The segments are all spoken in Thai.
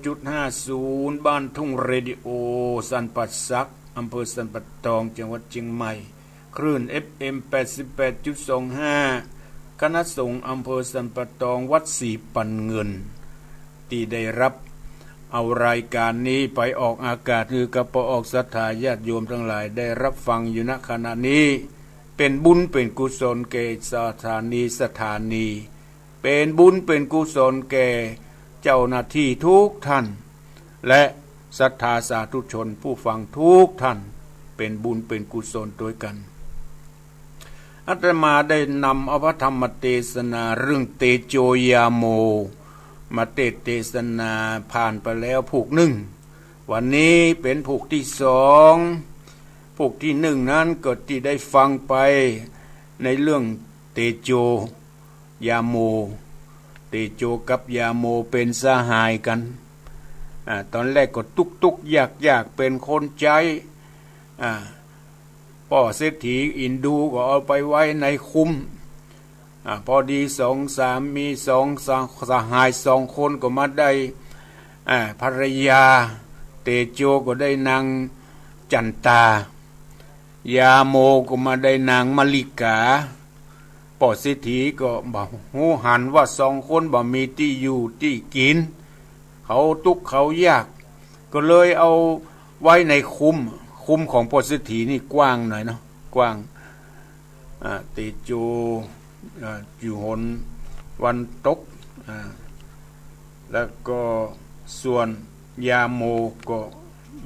91.50 บ้านทุ่งเรดิโอสันปัดซักอำเภอสันปัดตองจังหวัดเชียงใหม่คลื่น FM 88.25 คณะสงฆ์อำเภอสันปัดตองวัดสีปันเงินที่ได้รับเอารายการนี้ไปออกอากาศคือกับออกศรัทธาญาติโยมทั้งหลายได้รับฟังอยู่ณขณะนี้เป็นบุญเป็นกุศลแก่สถานีเป็นบุญเป็นกุศลแก่เจ้าหน้าที่ทุกท่านและศรัทธาสาธุชนผู้ฟังทุกท่านเป็นบุญเป็นกุศลด้วยกันอาตมาได้นำเอาพระธรรมเทศนาเรื่องเตโชยาโมมาเทศนาผ่านไปแล้วผูกหนึ่งวันนี้เป็นผูกที่สองผูกที่หนึ่งนั้นก็ที่ได้ฟังไปในเรื่องเตโชยาโมเตโชกับยาโมเป็นสหายกันตอนแรกก็ตุกอยากเป็นคนใจพ่อเศรษฐีอินดูก็เอาไปไว้ในคุ้มพอดีสองสามมีสองสหายสองคนก็มาได้ภรรยาเตโชก็ได้นางจันตายาโมก็มาได้นางมลิกาพ่อเศรษฐีก็บอกหูหันว่าสองคนบ่มีที่อยู่ที่กินเขาทุกข์เขายากก็เลยเอาไว้ในคุ้มของพ่อเศรษฐีนี่กว้างหน่อยเนาะกว้างเตโชอยู่หนวันตกแล้วก็ส่วนยาโมก็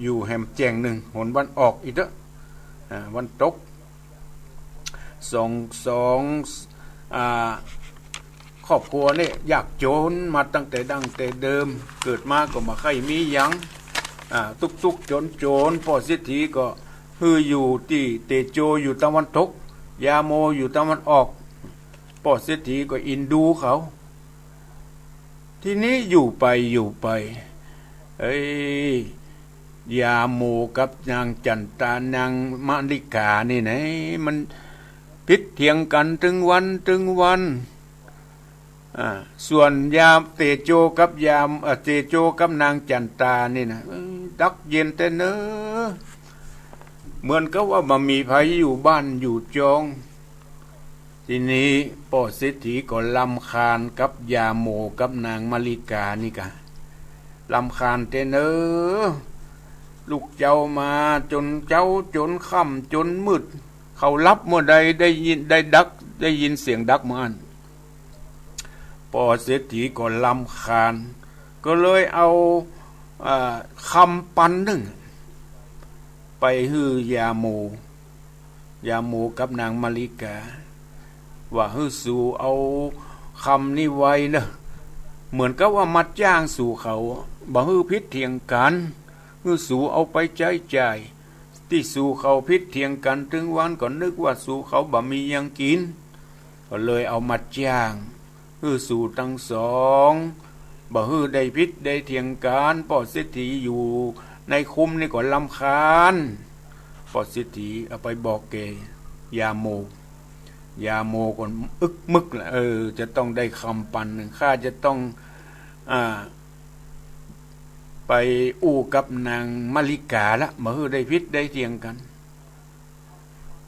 อยู่แหมแจ้งหนึ่งหนวันออกอีกแล้ววันตกสองครอบครัวนี่อยากโจรมาตั้งแต่เดิมเกิดมาก็มาใครมียังตุกโจรพ่อเศรษฐีก็อยู่ที่เตโชอยู่ตะวันตกยาโมอยู่ตะวันออกพ่อเศรษฐีก็อินดูเขาทีนี้อยู่ไปยาโมกับนางจันตานางมะลิกานี่ไหนมันพิษเถียงกันถึงวันส่วนยามเตโชกับนางจันตานี่นะดักเย็นแต่เนอเหมือนกับว่ามันมีภัยอยู่บ้านอยู่จองทีนี้พ่อเศรษฐีก็รำคาญกับยาโมกับนางมะลิกานี่กะรำคาญแต่เนอลูกเจ้ามาจนค่ำจนมืดเขารับเมื่อใดได้ยินเสียงดักมันพ่อเศรษฐีก็รำคาญก็เลยเอาคำปันหนึ่งไปฮือยาโมกับนางมะลิกาว่าสู่เอาคำนี้ไว้นะเหมือนกับว่ามัดจ้างสู่เขาบ่พิษเถียงกันสู่เอาไปจ่ายที่สู่เขาพิษเถียงกันถึงวันก็นึกว่าสู่เขาบ่มียังกินก็เลยเอามัดจ้างสู่ทั้งสองบ่ได้พิษได้เถียงกันพ่อเศรษฐีอยู่ในคุ้มนี่ก็รำคาญพ่อเศรษฐีเอาไปบอกแกยาโมก็อึกมึกละจะต้องได้คำปันหนึ่งข้าจะต้องไปอู้กับนางมะลิกาละมาได้พิษได้เถียงกัน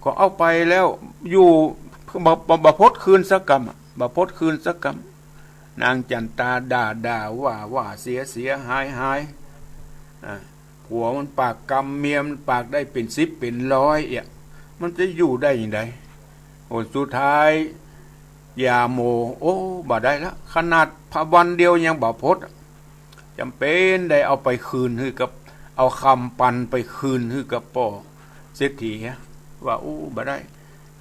ก็เอาไปแล้วอยู่บพดคืนสักกรรมนางจันตาด่าว่าเสียหายผัวมันปากกำเมียมันปากได้เป็น10เป็น100มันจะอยู่ได้ยังไงสุดท้ายยาโมบ่ได้ละขนาดพระวันเดียวยังบ่พดจำเป็นได้เอาไปคืนให้กับเอาคำปันไปคืนให้กับพ่อเศรษฐีว่าบ่ได้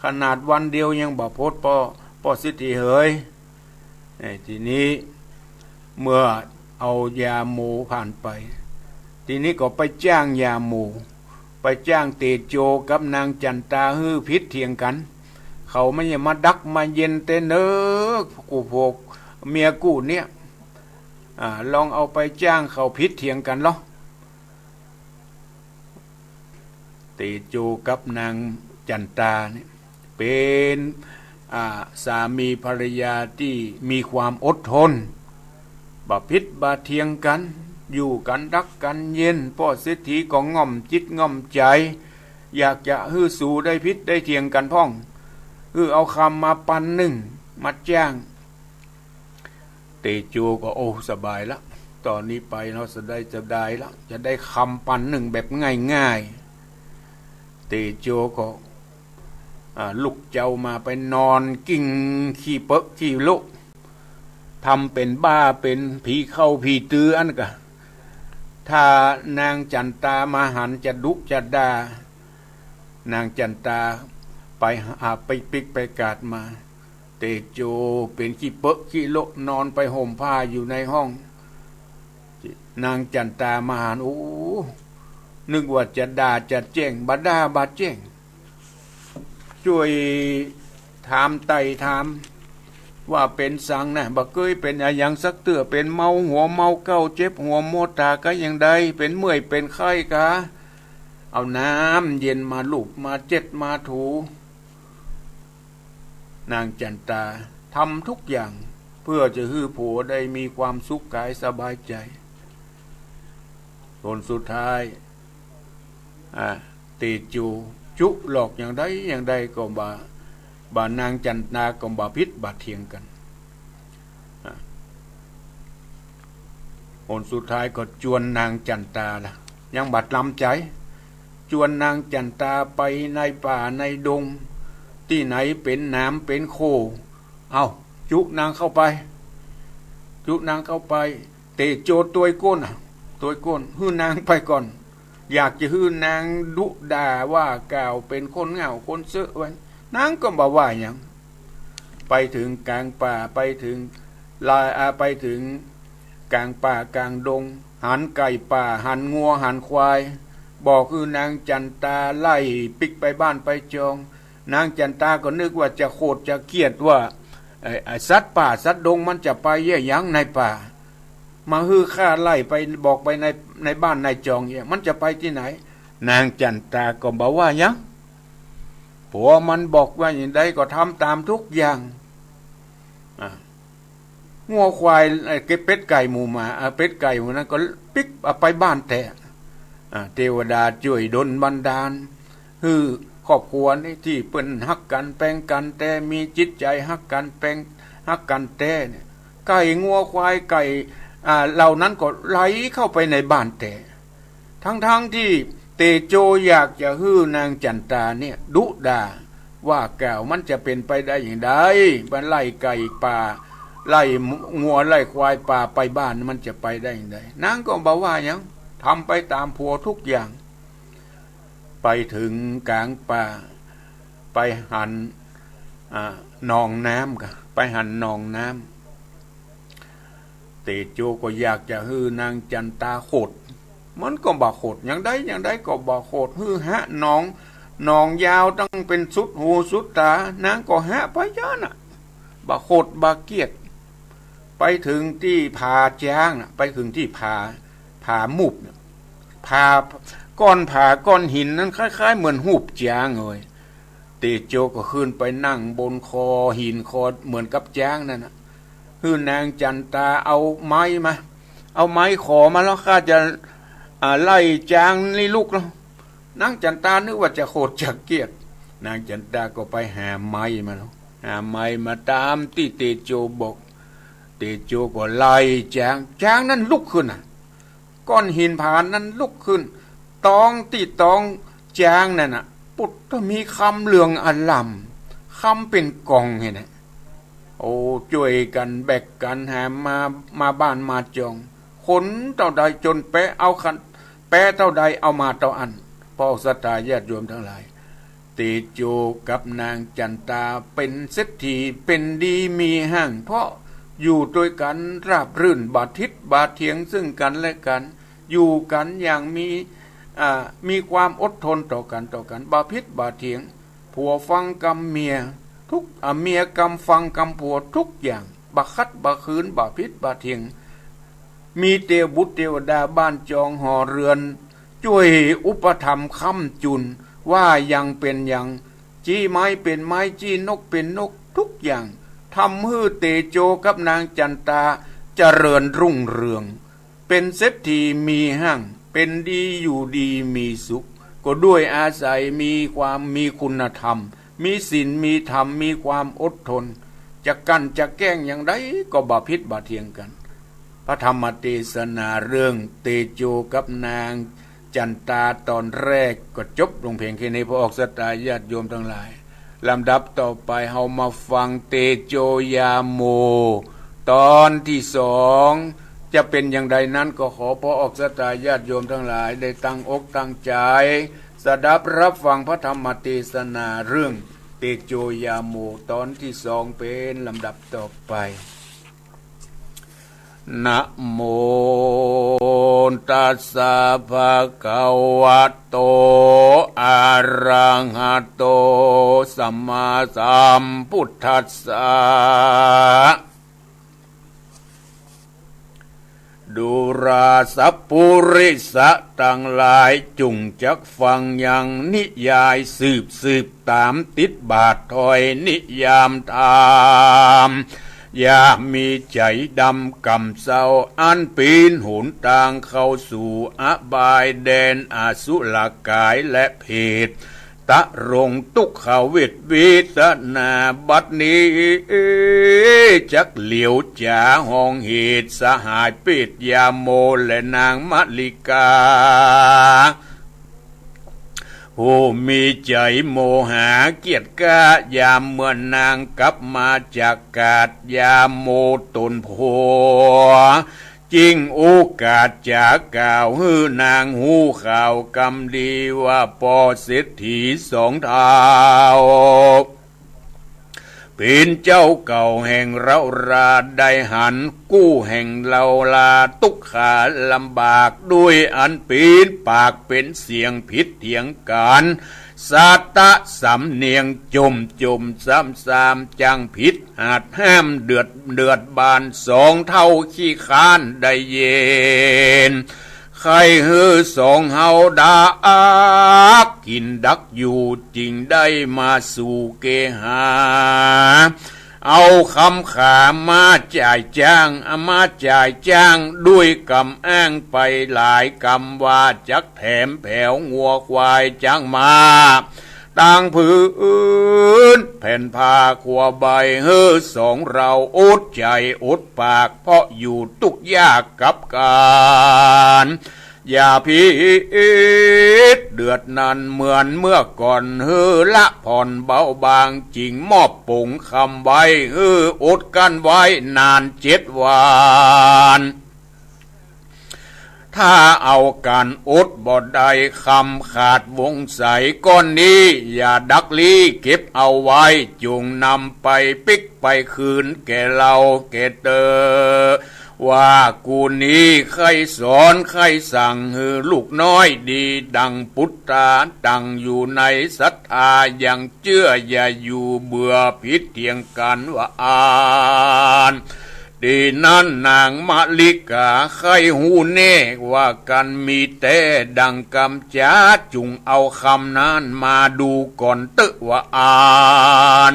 ขนาดวันเดียวยังบ่พดพ่อเศรษฐีเฮ้ยทีนี้เมื่อเอายาโมผ่านไปทีนี้ก็ไปจ้างยาโมไปจ้างเตโชกับนางจันตาพิษเถียงกันเขาไม่ใช่มาดักมาเย็นเตเนอกูพวกเมียกูเนี่ยลองเอาไปจ้างเขาพิษเถียงกันหรอเตโชกับนางจันตาเนี่ยเป็นสามีภรรยาที่มีความอดทนบ่พิษบ่เถียงกัน อยู่กันรักกันเย็นพ่อเศรษฐีก็ง่อมจิตง่อมใจอยากจะฮื้อสู่ได้พิษได้เทียงกันพ่องเอาคำมาปันหนึ่งมาจ้างเตโจก็โอ้สบายละตอนนี้ไปเราจะได้ละจะได้คำปันหนึ่งแบบง่ายๆเตโจก็ลูกเจ้ามาไปนอนกิ่งขี้เปอะขี้โลกทำเป็นบ้าเป็นผีเข้าผีตื้ออันกะถ้านางจันตามาหันจะดุจะด่านางจันตาไปไปปิกไปกาดมาเตโจเป็นขี้เปอะขี้โลกนอนไปห่มผ้าอยู่ในห้องนางจันตามาหันโอ้นึกว่าจะด่าจะแจ้งบาด่าบาแจ้งช่วยถามไต่ถามว่าเป็นสังนะบ่เคยเป็นอย่างสักเตือเป็นเมาหัวเมาเก้าเจ็บหัวโมตาก็ยังได้เป็นเมื่อยเป็นไข้กะเอาน้ำเย็นมาลูบมาเจ็ดมาถูนางจันตาทำทุกอย่างเพื่อจะฮื้อผัวได้มีความสุขกายสบายใจผลสุดท้ายเตจูจุหลอกอย่างใดก็บานางจันตาก็บาพิษบาเทียงกันผลสุดท้ายก็จวนนางจันตาล่ะยังบัดลำใจจวนนางจันตาไปในป่าในดงที่ไหนเป็นน้ำเป็นโคเอาจุนางเข้าไปจุนางเข้าไปเตโจตัวก้นตัวก้นฮื้อนางไปก่อนอยากจะฮื้อนางดุด่าว่ากล่าวเป็นคนเหงาคนเสือไว้นางก็บอกว่าอย่างไปถึงกลางป่าไปถึงไปถึงกลางป่ากลางดงหันไก่ป่าหันงัวหันควายบอกคือนางจันตาไล่ปิกไปบ้านไปจองนางจันตาก็นึกว่าจะโคตรจะเกลียดว่าสัตว์ป่าสัตว์ดงมันจะไปเยี่ยยังในป่ามาฮื้อข้าไล่ไปบอกไปในบ้านในจองเนี่ยมันจะไปที่ไหนนางจันตาก็บอกว่ายังผัวมันบอกว่าอย่างใดก็ทำตามทุกอย่างงัวควายเก็บเป็ดไก่หมูมาเป็ดไก่หมูนั้นก็ปิกไปบ้านแต่เทวดาช่วยดลบันดาลคือครอบครัวนี่ที่เปิ้นฮักกันแปลงกันแต่มีจิตใจฮักกันแปลงฮักกันแต่เนี่ยไก่งัวควายไก่เหล่านั้นก็ไหลเข้าไปในบ้านแต่ทั้งที่เตโจอยากจะฮื้อนางจันตาเนี่ยดุด่าว่ากล่าวมันจะเป็นไปได้อย่างไรมันไล่ไก่ป่าไล่งัวไล่ควายป่าไปบ้านมันจะไปได้อย่างไรนางก็บอกว่าอย่างทำไปตามผัวทุกอย่างไปถึงกลางป่าไปหันหนองน้ำกันไปหันหนองน้ำเตโจก็อยากจะฮื้อนางจันตาโคตรมันก็บ่โคตรอย่างใดก็บ่โคตรฮื้อฮะหนองยาวตั้งเป็นสุดหูสุดตานางก็ฮะไปย่าน่ะบ่โคตรบ่เกียดไปถึงที่ผาจ้างไปถึงที่ผามุบผาก้อนผาก้อนหินนั้นคล้ายๆเหมือนหูบจ้างเลยเตโจก็ขึ้นไปนั่งบนคอหินคอเหมือนกับจ้างนั่นนะคือนางจันตาเอาไม้มาเอาไม้ขอมาแล้วข้าจะไล่จางนี่ลูกแล้วนางจันตานึกว่าจะโคตรจะเกลียดนางจันตาก็ไปหาไม้มาแล้วหาไม้มาตามที่เตโจบอกเตโจก็ไล่จางนั้นลุกขึ้นก้อนหินผานั้นลุกขึ้นตองจางนั่นน่ะปุดก็มีคำเหลืองอลามคำเป็นกองเห็นไหมโอ้ช่วยกันแบกกันหามาบ้านมาจองขนเท่าใดจนแปะเอาขันแปะเท่าใดเอามาเท่าอันพ่อสัตยาญาติโยมทั้งหลายเตโจกับนางจันตาเป็นเศรษฐีเป็นดีมีห้างเพราะอยู่ด้วยกันราบรื่นบาทิศบาเทียงซึ่งกันและกันอยู่กันอย่างมีความอดทนต่อกันบาพิษบาเทียงผัวฟังกรรมเมียทุกเมียกรรมฟังกรรมผัวทุกอย่างบาคัดบาคืนบาพิษบาเทียงมีเทวบุตรเทวดาบ้านจองหอเรือนช่วยอุปถัมภ์ค้ำจุนว่ายังเป็นอย่างจี้ไม้เป็นไม้จี้นกเป็นนกทุกอย่างทำให้เตโจกับนางจันตาเจริญรุ่งเรือง เป็นเศรษฐีมีห้างเป็นดีอยู่ดีมีสุขก็ด้วยอาศัยมีคุณธรรมมีศีลมีธรรมมีความอดทนจะกั้นจะแกล้งอย่างไรก็บ่ผิดบ่เถียงกันพระธรรมเทศนาเรื่องเตโจกับนางจันตาตอนแรกก็จบลงเพียงแค่นี้พระออกสตาญาติโยมทั้งหลายลำดับต่อไปเฮามาฟังเตโจยาโมตอนที่สองจะเป็นอย่างไรนั้นก็ขอพระออกสตาญาติโยมทั้งหลายได้ตั้งอกตั้งใจสดับรับฟังพระธรรมเทศนาเรื่องเตโจยาโมตอนที่สองเป็นลำดับต่อไปนะโมตัสสะภะคะวะโตอะระหะโตสัมมาสัมพุทธัสสะดูราสัพปุริสะทั้งหลายจุงจักฟังอย่างนิยายสืบตามติดบาทถอยนิยามธรรมอย่ามีใจดำกำเศร้าอันปีนหุนทางเข้าสู่อบายแดนอสุรกายและเพศตะรงทุกขเวทวิตนาบัดนี้จักเหลียวจ่าห้องเหตุสหายปิดยาโมและนางมะลิกาผู้มีใจโมหะเกียรติกายามเมื่อนางกลับมาจากกาดยามโมตนโพจริงโอกาสจากกล่าวฮือนางหูข่าวกำดีว่าปอเศรษฐีสองเท้าเป็นเจ้าเก่าแห่งเราราได้หันกู้แห่งเราลาตุกขาลำบากด้วยอันปีนปากเป็นเสียงผิดเถียงกันสาตะสำเนียงจมซ้ำจังผิดอาจห้ามเดือดบานสองเท่าขี้ค้านได้เย็นใครฮือสองเฮาดากินดักอยู่จริงได้มาสู่เกหาเอาคำขามาจ่ายจ้างด้วยกำอ้างไปหลายกำว่าจักแถมแผ่วงัวควายจ้างมาต่างพื้นแผ่นผ้าขวใบเฮือสองเราอดใจอดปากเพราะอยู่ทุกยากกับการอย่าพิษเดือดนันเหมือนเมื่อก่อนเฮือละผ่อนเบาบางจริงมอบปุ่งคำไว้เฮืออดกันไว้นาน7 วันถ้าเอาการอดบ่ได้คำขาดวงใสก้อนนี้อย่าดักลี้เก็บเอาไว้จงนำไปปิกไปคืนแก่เราแก่เตอว่ากูนี้ใครสอนใครสั่งฮือลูกน้อยดีดังพุทธาดังอยู่ในศรัทธายังเชื่ออย่าอยู่เบื่อผิดเถียงกันว่าอ่านดีนั้นนางมะลิกาใครหูเน่ว่ากันมีแต่ดังกำจาจุงเอาคำนั้นมาดูก่อนตึว่าอ่าน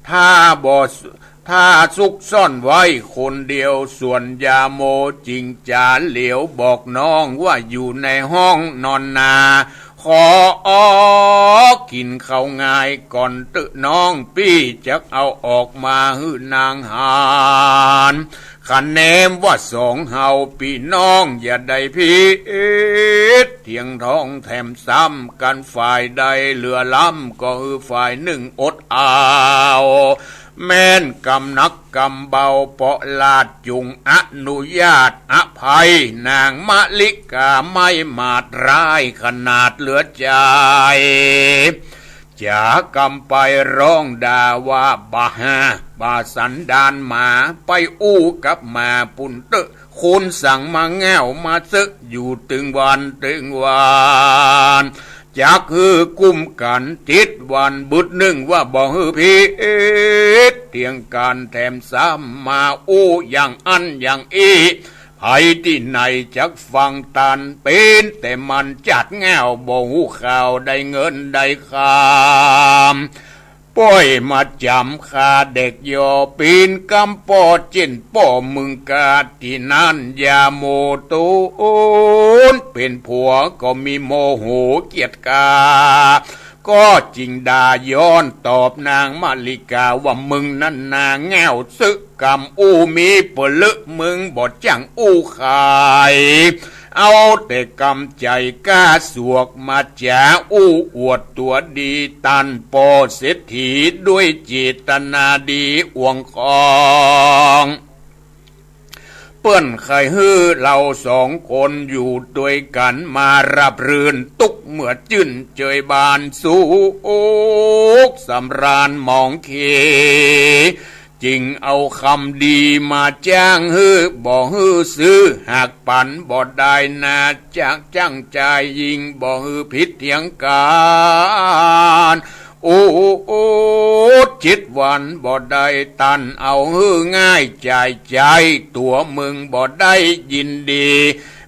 ถ้าซุกซ่อนไว้คนเดียวส่วนยาโมจริงจาเหลียวบอกน้องว่าอยู่ในห้องนอนนาขอกินข้าวง่ายก่อนตึน้องพี่จะเอาออกมาหื้อนางหานคะแนนว่าสองเฮาพี่น้องอย่าได้พิษเถียงท้องแถมซ้ำกันฝ่ายใดเหลือล้ำก็คือฝ่ายหนึ่งอดเอาแม่นกำนักกำเบาเปาะลาดจุงอนุญาตอภัยนางมะลิกาไม่มาดร้ายขนาดเหลือใจจากำไปร้องด่าว่าบาสันดานมาไปอู้กับมาปุ่นตึคุณสั่งมาแง่วมาซึกอยู่ตึงวันจากฮือกุมกันจิตวันบุตรหนึ่งว่าบ่ฮือพิษเตียงการแถมซ้ำมาอู้อย่างอันอย่างอีไผที่ไหนจักฟังตันเป็นแต่มันจัดแง่วบ่หูข่าวได้เงินได้คำ ป้อยมาจำคาเด็กยอปีนกำปอเจนป่อมึงกาที่นั่นยาโมตูนเป็นผัวก็มีโมโหเกียรติกาก็จริงดาย้อนตอบนางมาลิกาว่ามึงนั่นนางแง่วซึกกำอู้มีเปลึกมึงบอดจังอู้ขายเอาแต่กำใจกล้าสวกมาจ่าอู้อวดตัวดีตันปอเศรษฐีด้วยเจตนาดีอวงคองเปิ้นใครฮื้อเราสองคนอยู่ด้วยกันมารับรื่นตุกเมื่อจื่นเจยบานสูกสำราญมองเคจริงเอาคำดีมาจ้างฮื้อบ่ฮื้อซื้อหากปันบ่ได้นาจากจ้างใจยิงบ่ฮื้อผิดเถียงกันโอ้จิตวันบ่ได้ตันเอาฮื้อง่ายใจตัวมึงบ่ได้ยินดี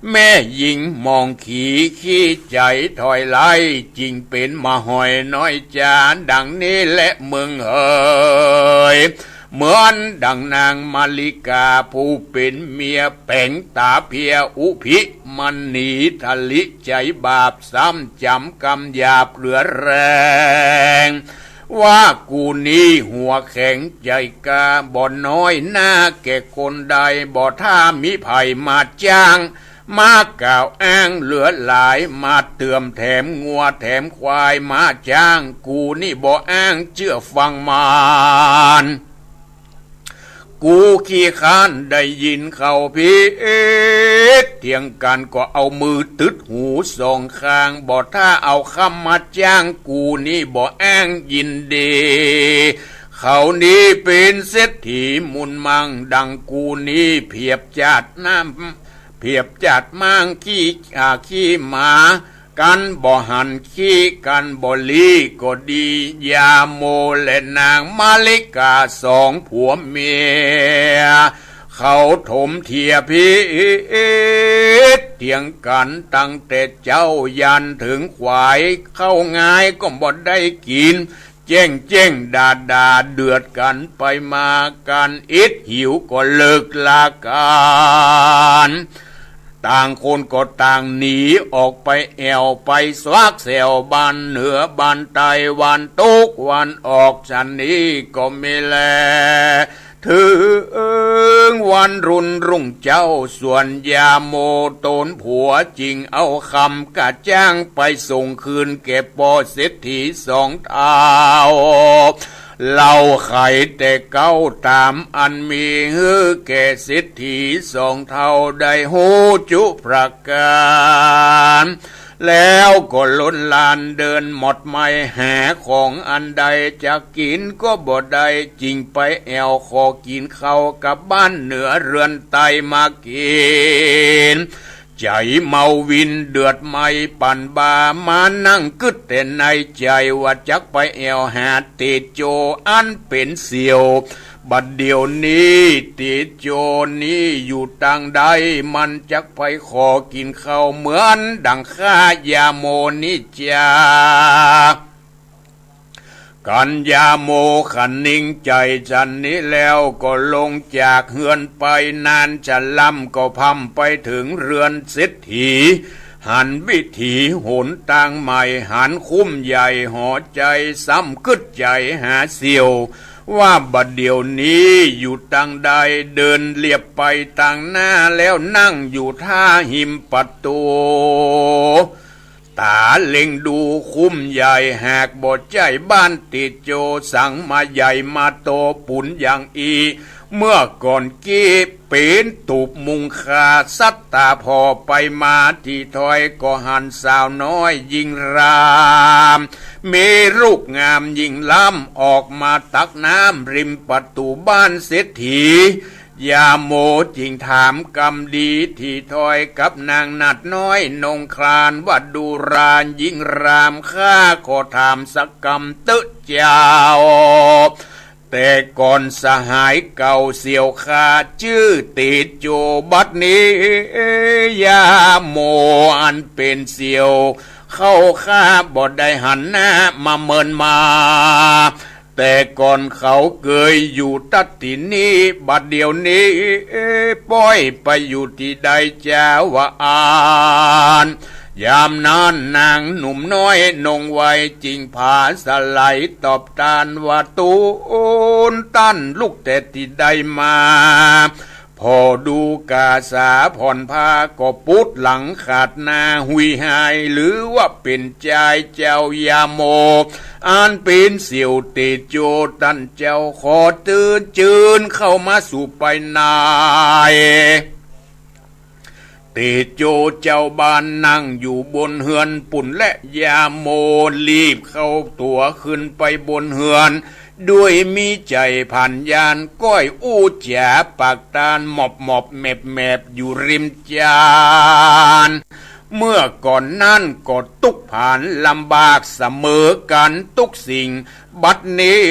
แม่หญิงมองขี้ใจถอยไล่จริงเป็นมาหอยน้อยจานดังนี้และมึงเอ๋ยเหมือนดังนางมาลิกาผู้เป็นเมียแป่งตาเพียอุพิมันหนีทะลิใจบาปซ้ำจำกำหยาบเหลือแรงว่ากูนี้หัวแข็งใจกาบ่น้อยหน้าแก่คนใดบ่ถ้ามีไผ่มาจ้างมากล่าวอ้างเหลือหลายมาเติมแถมงัวแถมควายมาจ้างกูนี่บ่อ้างเชื่อฟังมานกูขี้ค้านได้ยินเขาพิษเถียงกันก็เอามือตึดหูสองข้างบ่ถ้าเอาคำมาจ้างกูนี่บ่อ้างยินดีเขานี้เป็นเศรษฐีมุนมังดังกูนี้เพียบจัดน้ำเพียบจัดมั่งขี้หมากันบ่หันขี้กันบ่ลีก็ดียาโมและนางมาลิกาสองผัวเมียเขาถมเทียพิษเถียงกันตั้งแต่เจ้ายันถึงควายเข้าง่ายก็บ่ได้กินเจ้งด่าเดือดกันไปมากันอิดหิวก็เลิกลากันต่างคนก็ต่างหนีออกไปแอวไปสวักแสวบ้านเหนือบ้านใต้วันตุกวันออกฉันนี้ก็ไม่แลถึงวันรุ่งเจ้าส่วนยาโมตนผัวจริงเอาคำกะจ้างไปส่งคืนแก่ปอเศรษฐีสองเท้าเล่าไข่แต่เก้าตามอันมีฮือแก่เศรษฐีสองเท่าได้หูจุประการแล้วก็ล้นลานเดินหมดไม่หาของอันใดจะกินก็บ่ได้จริงไปแอวขอกินข้าวกับบ้านเหนือเรือนไตมากินใจเมาวินเดือดไม่ปั่นบามานั่งกึดแต่ในใจว่าจักไปแอวหาติดโจอันเป็นเสียวบัดเดี๋ยวนี้ติดโจนี้อยู่ต่างใดมันจักไปขอกินข้าวเหมือนดังข้ายาโมนิจากันยาโมขันนิ่งใจจันนี้แล้วก็ลงจากเฮือนไปนานจะล่ำก็พัมไปถึงเรือนเศรษฐีหันวิถีหนทางใหม่หันคุ้มใหญ่ห่อใจซ้ำกึดใจหาเสียวว่าบัดเดี๋ยวนี้อยู่ต่างใดเดินเลียบไปต่างหน้าแล้วนั่งอยู่ท่าหิมประตูตาเล็งดูคุ้มใหญ่หากบดใจบ้านติดโจสั่งมาใหญ่มาโตปุ่นอย่างอีเมื่อก่อนกี้เป็นตูบมุงคาสัตตาพอไปมาที่ถอยก็หันสาวน้อยยิงรามมีลูกงามยิงล้ำออกมาตักน้ำริมประตูบ้านเศรษฐียาโมจิงถามกำดีที่ถอยกับนางนัดน้อยนงครานว่าดูรานยิงรามข้าขอถามสักกำตึเจ้าแต่ก่อนสหายเก่าเสี่ยวคาชื่อติดโจบัดนี้ยาโมอันเป็นเสี่ยวเข้าข้าบ่ได้หันหน้ามาเมินมา แต่ก่อนเขาเคยอยู่ตัดที่นี้บัดเดี๋ยวนี้ป้อยไปอยู่ที่ใดจ้าวะอานยามนั้นนางหนุ่มน้อยนงไวจริงผาสไหลตอบตานว่าตูนตั้นลูกแต่ที่ใดมาพอดูกาสาผ่อนพาก็ปุดหลังขาดหน้าหุยหายหรือว่าเป็นใจเจ้ายาโมอ่านเป็นเสี่ยวเตโจตันเจ้าขอตื่นจืนเข้ามาสู่ไปนายเตโจเจ้าบ้านนั่งอยู่บนเฮือนปุ่นและยาโมรีบเข้าตัวขึ้นไปบนเฮือนด้วยมีใจผ่านยานก้อยอู้จ๋าปากตาลหมอบแมบอยู่ริมจานเมื่อก่อนนั้นก็ตุกผ่านลำบากเสมอกันทุกสิ่งบัดนี้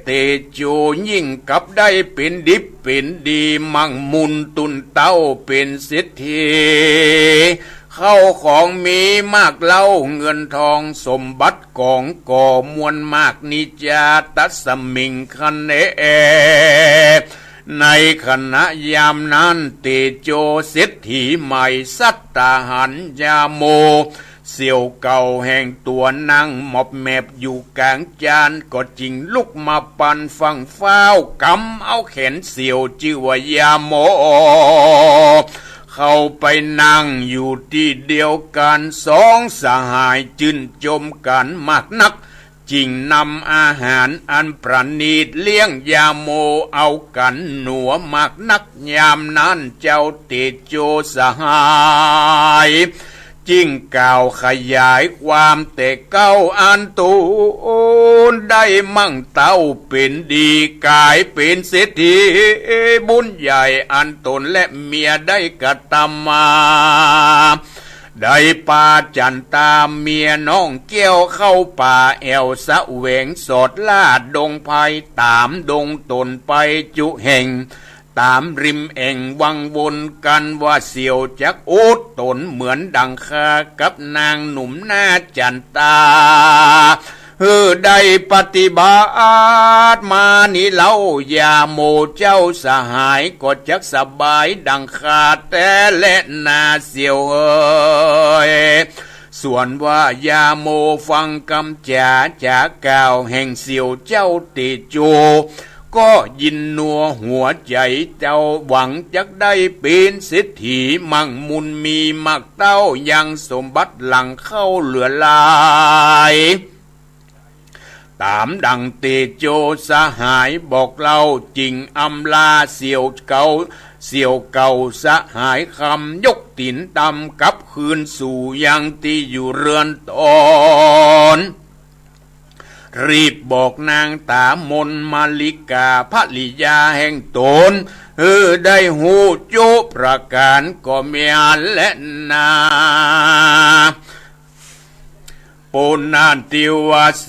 เตโจยิ่งกับได้เป็นดิบเป็นดีมั่งมุนตุนเต้าเป็นเศรษฐีเข้าของมีมากเล่าเงินทองสมบัติกองก่อมวลมากนิจาตัสมิงคันเอในขณะยามนั้นเตโจเศรษฐีใหม่สัตตาหันยาโมเสี่ยวเก่าแห่งตัวนั่งหมอบแมบอยู่กลางจานก็จริงลุกมาปันฟังฟ้าวกำเอาแขนเสี่ยวชื่อว่ายาโมเข้าไปนั่งอยู่ที่เดียวกันสองสหายจื่นจมกันมากนักจิงนำอาหารอันประณีตเลี้ยงยาโมเอากันหนัวมากนักยามนั้นเจ้าเตโจสหายจิ้งกล่าวขยายความแต่เก้าอันตูนได้มั่งเต้าเป็นดีกายเป็นเศรษฐีบุญใหญ่อันตนและเมียได้กระทำมาได้ปาจันตามเมียน้องเกี้ยวเข้าป่าแอวสะแหวงสอดลาดดงไผ่ตามดงตนไปจุแห่งตามริมแอ่งวังวนกันว่าเสี่ยวจักโอดตนเหมือนดังคากับนางหนุ่มหน้าจันตาได้ปฏิบัติมานี่เล่ายาโมเจ้าสหายก็จักสบายดังขาดแต่และนาเสียวส่วนว่ายาโมฟังคำจากกล่าวแห่งเสียวเจ้าเตโจก็ยินนัวหัวใจเจ้าหวังจักได้เป็นเศรษฐีมั่งมุนมีมักเต้ายังสมบัติหลังเข้าเหลือลายตามดังเตโจสหายบอกเล่าจริงอำลาเสี่ยวเก่าสหายคำยกตินตำกับคืนสู่ยังที่อยู่เรือนตนรีบบอกนางตามนมาลิกาภริยาแห่งตนได้หูโจประการก็เมียและนาโปนานติวาเส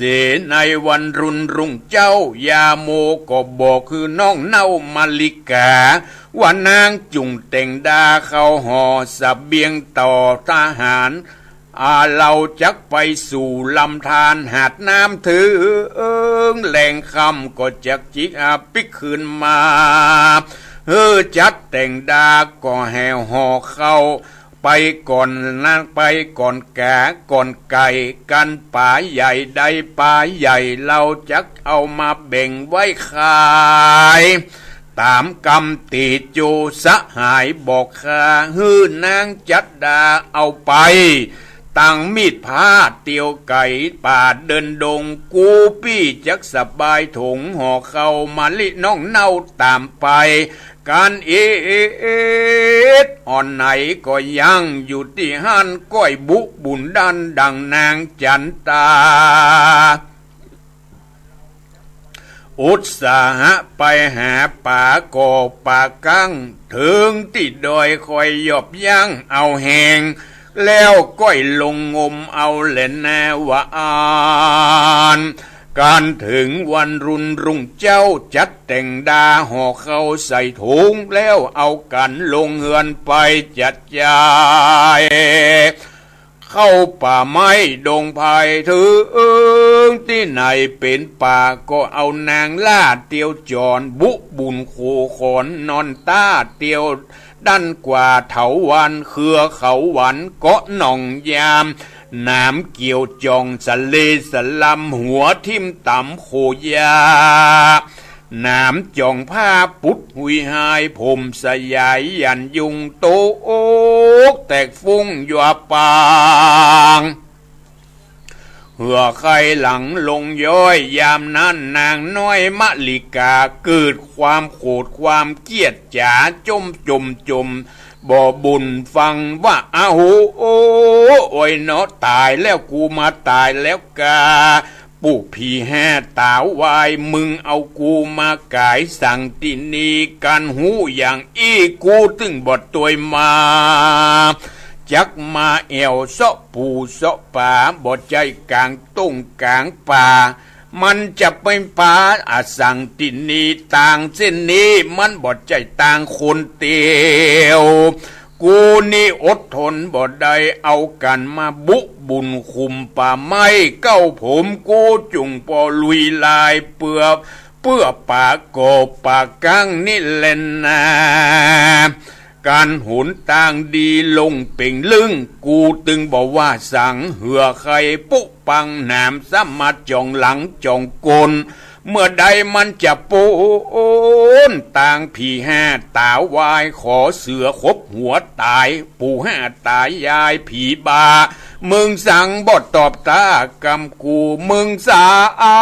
ในวันรุ่งเจ้ายาโมก็บอกคือน้องเน่ามาลิกาว่านางจุงแต่งดาเข้าห่อสเบียงต่อทหารเราจักไปสู่ลำธารหาดน้ำถือแหล่งคำก็จักจิกปิกคืนมาจัดแต่งดาก็แห่ห่อเข้าไปก่อนนั่งไปก่อนแกะก่อนไก่กันป่าใหญ่ใดป่าใหญ่เราจักเอามาแบ่งไว้ขายตามกำติโจสหายบอกข้านางจัดดาเอาไปตั้งมีดผ้าเตียวไก่ป่าเดินดงกูปี้จักสบายถุงห่อเข้ามาลิน้องเน่าตามไปการอ่อนไหนก็ยังอยู่ที่หันก้อยบุญดันดังนางจันตาอุตสาหะไปหาป่าก่อป่ากั้งถึงที่ดอยคอยหยอบย่างเอาแหงแล้วก้อยลงงมเอาเล่นแนวานการถึงวันรุ่งเจ้าจัดแต่งดาห่อเข้าใส่ถุงแล้วเอากันลงเฮือนไปจัดจ่ายค เข้าป่าไม้ดงไผ่ถึงที่ไหนเป็นป่าก็เอานางลาดเตียวจอนบุบุญโคขอนนอนต้าเตียวดันกว่าเถาวันเครือเขาหวันเกาะหนองยามน้ำเกี่ยวจองสะเลสลำหัวทิ่มต่ำโคยาน้ำจองผ้าปุดหุยหายผมสยายยันยุงโตโอกแตกฟุ้งยัวปางเหือใครหลังลงย้อยยามนั้นนางน้อยมะลิกาเกิดความโกรธความเกลียดจ๋าจมบ่บุญฟังว่าอ้าวโอ้ยเนาะตายแล้วกูมาตายแล้วกาปู่ผีแห่ตาวายมึงเอากูมากายสั่งตินีกันหูอย่างอี้กูตึงบทตัวมาจักมาเอวเสาะปูเสาะป่าบทใจกลางต้งกลางป่ามันจะเป็นป่าอาสังตินีต่างเส้นนี้มันบทใจต่างคนเตียวกูนี่อดทนบ่ได้เอากันมาบุบุญคุมป่าไม้เก้าผมกูจุงปอลุยลายเปื่อป่าโกป่ากังนี่เล่นนาการหุนต่างดีลงเป่งลึงกูตึงบอกว่าสั่งเหือใครปุปังหนามซ้ำมาจองหลังจองกลเมื่อใดมันจะโปนต่างผีแห่ตาวายขอเสือคบหัวตายปู่แห่ตายยายผีบามึงสั่งบทตอบตากำกูมึงสาอ้า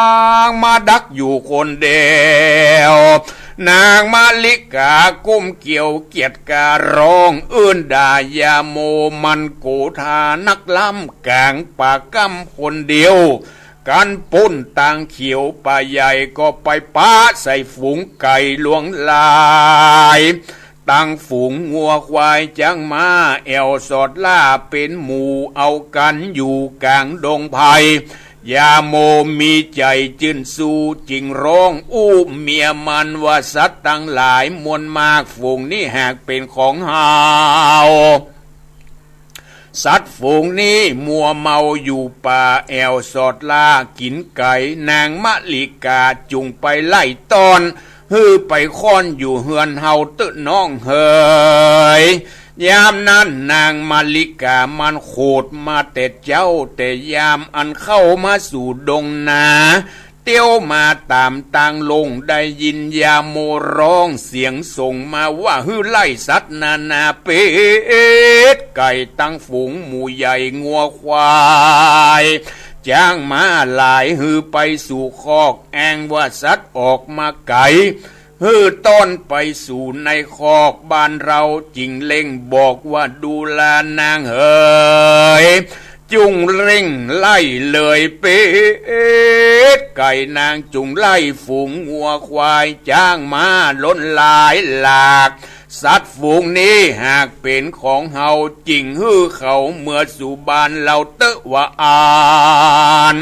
งมาดักอยู่คนเดียวนางมาลิกากุ้มเกี่ยวเกียรติการ้องอื่นด่ายาโมมันโกธานักล้ำกลางป่ากำคนเดียวกันปุ้นต่างเขียวป่าใหญ่ก็ไปป้าใส่ฝูงไก่ลวงลายตั้งฝูงงัวควายจังมาแอวสอดล่าเป็นหมู่เอากันอยู่กลางดงไผ่ยาโมมีใจจืนสู้จริงร้องอู้เมียมันว่าสัตว์ตั้งหลายมวลมากฝูงนี้หากเป็นของเฮาสัตว์ฝูงนี้มัวเมาอยู่ป่าแอวสอดล่ากินไก่นางมะลิกาจุงไปไล่ตอนฮือไปค้อนอยู่เฮือนเฮาตึน้องเฮยยามนั้นนางมาลิกามันโคดมาแต่เจ้าแต่ยามอันเข้ามาสู่ดงนาเตี้ยวมาตามต่างลงได้ยินยาโมร้องเสียงส่งมาว่าฮือไล่สัตว์นาเป็ดไก่ตั้งฝูงหมู่ใหญ่งัวควายจ้างมาหลายฮือไปสู่คอกแองว่าสัตว์ออกมาไก่ฮือต้อนไปสู่ในคอกบ้านเราจิงเล่งบอกว่าดูแลนางเอ๋ยจุงเร่งไล่เลยเป็ดไก่นางจุงไล่ฝูงงัวควายจ้างมาล้นหลายหลากสัตว์ฝูงนี้หากเป็นของเฮาจริงฮือเขาเมื่อสู่บ้านเราเตะว่าอ่าน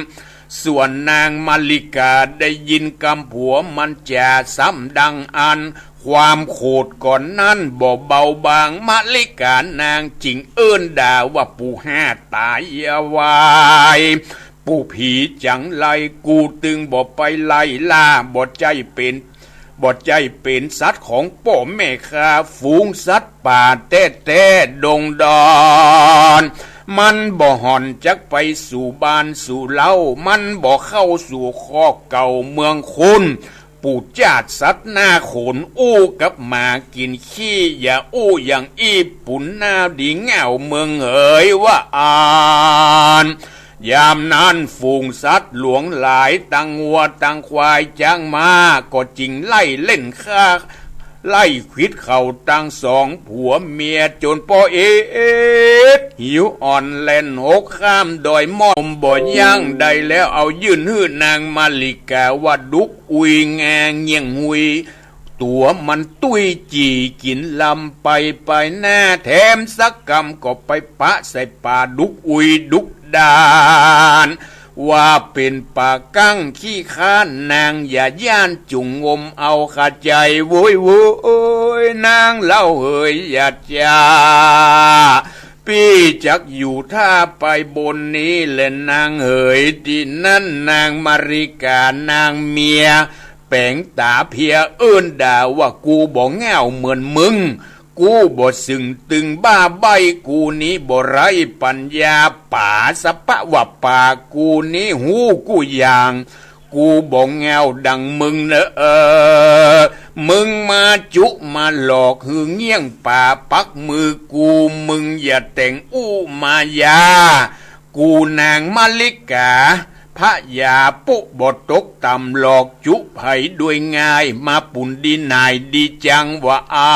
ส่วนนางมาลิกาได้ยินคำผัวมันจะซ้ำดังอันความโขดก่อนนั้นบ่เบาบางมาลิกานางจิงเอิ้นด่าว่าปู่แห่ตายยวายปู่ผีจังไลกูตึงบ่ไปไล่ล่าบ่ใจเป็นสัตว์ของพ่อแม่ข้าฝูงสัตว์ป่าแต้ดงดอนมันบ่ห่อนจักไปสู่บ้านสู่เล้ามันบ่เข้าสู่คอกเก่าเมืองคุณปู่จาดสัตว์หน้าโขนอู้กับหมากินขี้อย่าอู้อย่างอีปุ่นหน้าดีเงาเมืองเอ๋ยว่าอ่านยามนั้นฝูงสัตว์หลวงหลายตั้งวัวตั้งควายจ้างมาก็จริงไล่เล่นฆ่าไล่ขวิดเข่าตั้งสองผัวเมียจนปอเอ็ดหิวอ่อนเล่นหกข้ามดอยม่อมบ่ย่างได้แล้วเอายื่นหื้อนางมาลิกาว่าดุกอุยแงเงียงหุยตัวมันตุ้ยจีกินลำไปหน้าแถมสักกำก็ไปปะใส่ป่าดุกอุยดุกดานว่าเป็นป่ากั้งขี้ค้านนางอย่าย่านจุงงมเอาขาดใจโว้ยนางเล่าเฮยอย่าจ้าเป พี่จักอยู่ท่าไปบนนี้แหละนางเอ๋ยที่นั่นนางมาริกานางเมียแปลงตาเพียเอิ้นด่าว่ากูบ่แง่วเหมือนมึงกูบ่สึงตึงบ้าใบกูนี้บ่ไรปัญญาป่าสะปะว่าป่ากูนี้หูกูอย่างกูบ่แง่วดังมึงเนอะมึงมาจุมาหลอกหือเงี้ยงป่าปักมือกูมึงอย่าแต่งอู้มายากูนางมาลิกาพระยาปุบทตกต่ำหลอกจุไผด้วยง่ายมาปุ่นดีนายดีจังว่าอ่า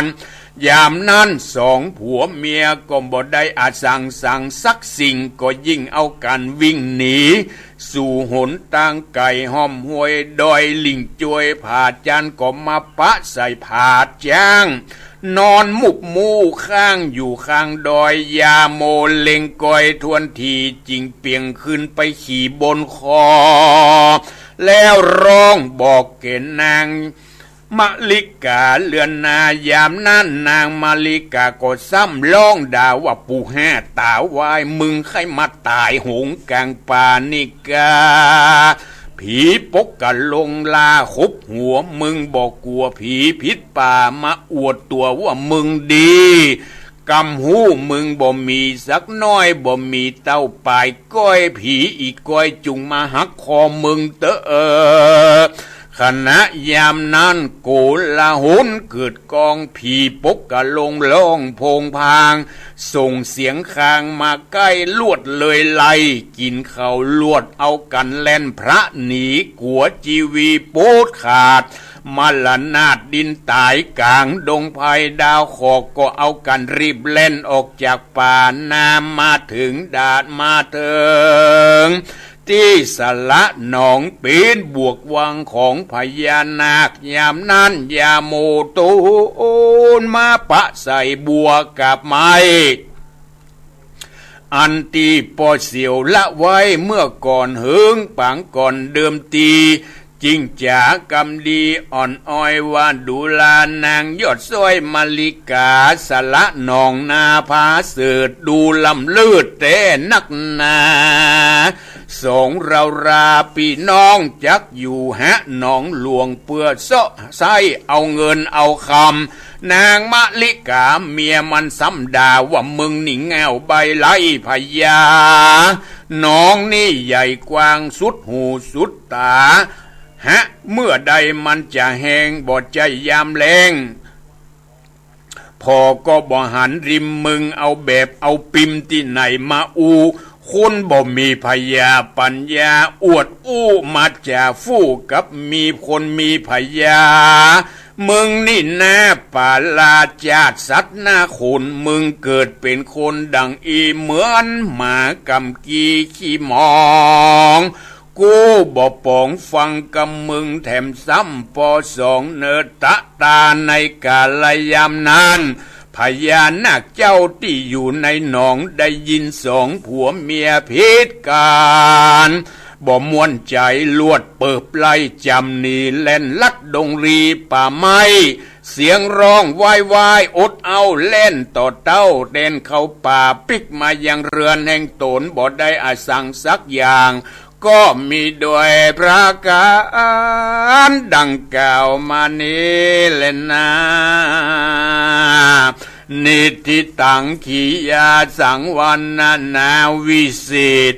นยามนั้นสองผัวเมียก็บ่ได้อาจสั่งสักสิ่งก็ยิ่งเอากันวิ่งหนีสู่หนทางไก่ห้อมห้วยดอยลิงจวยผาจานก็มาปะใส่ผาจ้างนอนมุกมูข้างอยู่ข้างดอยยาโมเล็งก้อยทวนทีจริงเปียงขึ้นไปขี่บนคอแล้วร้องบอกเกณฑ์นางมะลิกาเลือนนายามนั้นนางมะลิกาก็ซ้ำร้องด่าว่าปู่แห่ตาวายมึงใครมาตายหงกลางป่านิกาผีปกกะลงลาคบหัวมึงบอกกลัวผีพิษป่ามาอวดตัวว่ามึงดีกำหูมึงบ่มีสักน้อยบ่มีเต้าปลายก้อยผีอีกก้อยจุงมาหักคอมึงเตอขณะยามนั้นโกลาหลเกิดกองผีปกกะลงร้องโพงพางส่งเสียงคางมาใกล้ลวดเลยไล่กินเขาลวดเอากันแล่นพระหนีกัวจีวีโปดขาดมาละนาดดินตายกลางดงไผ่ดาวขอกก็เอากันรีบเล่นออกจากป่าน้ำมาถึงดาดมาถึงที่สละหนองปีนบวกวังของพญานาคยามนั้นยาโมตูนมาปะใส่บัวกับไม้อันตีปอเสียวละไว้เมื่อก่อนเฮิงปังก่อนเดิมตีจิงจ๋ากำดีอ่อนอ้อยว่าดูลานางยอดซ้อยมาลิกาสละนองนาพาเสือดูลำลืดแต่นักนาสองเราราพี่น้องจักอยู่ฮะน้องหลวงเพื่อเสาะไส้เอาเงินเอาคำนางมะลิกาเมียมันซ้ำด่าว่ามึงนี่แงวใบไล่พญาน้องนี่ใหญ่กว้างสุดหูสุดตาฮะเมื่อใดมันจะแหงบอดใจยามแรงพอก็บ่หันริมมึงเอาแบบเอาปิมที่ไหนมาอูคุณบ่มีพยาปัญญาอวดอู้มาจะฟู่กับมีคนมีพยามึงนี่หน้าป่าลาจาดสัตว์หน้าขุนมึงเกิดเป็นคนดังอีเหมือนหมากำกีขี้มองกูบ่ปองฟังกับมึงแถมซ้ำปอสองเนตะตาในกาลยามนั้นพญานาคเจ้าที่อยู่ในหนองได้ยินสองผัวเมียพิษการบ่มวนใจลวดเปิบไล่จำนีเล่นลัดดงรีป่าไม้เสียงร้องวายวายอดเอาเล่นต่อเต้าเด่นเข้าป่าปิกมายังเรือนแห่งตนบ่ได้อาสั่งสักอย่างก็มีด้วยพระการดังกล่าวมานี้แหละนะนิติตังขียาสังวันนาวิสิต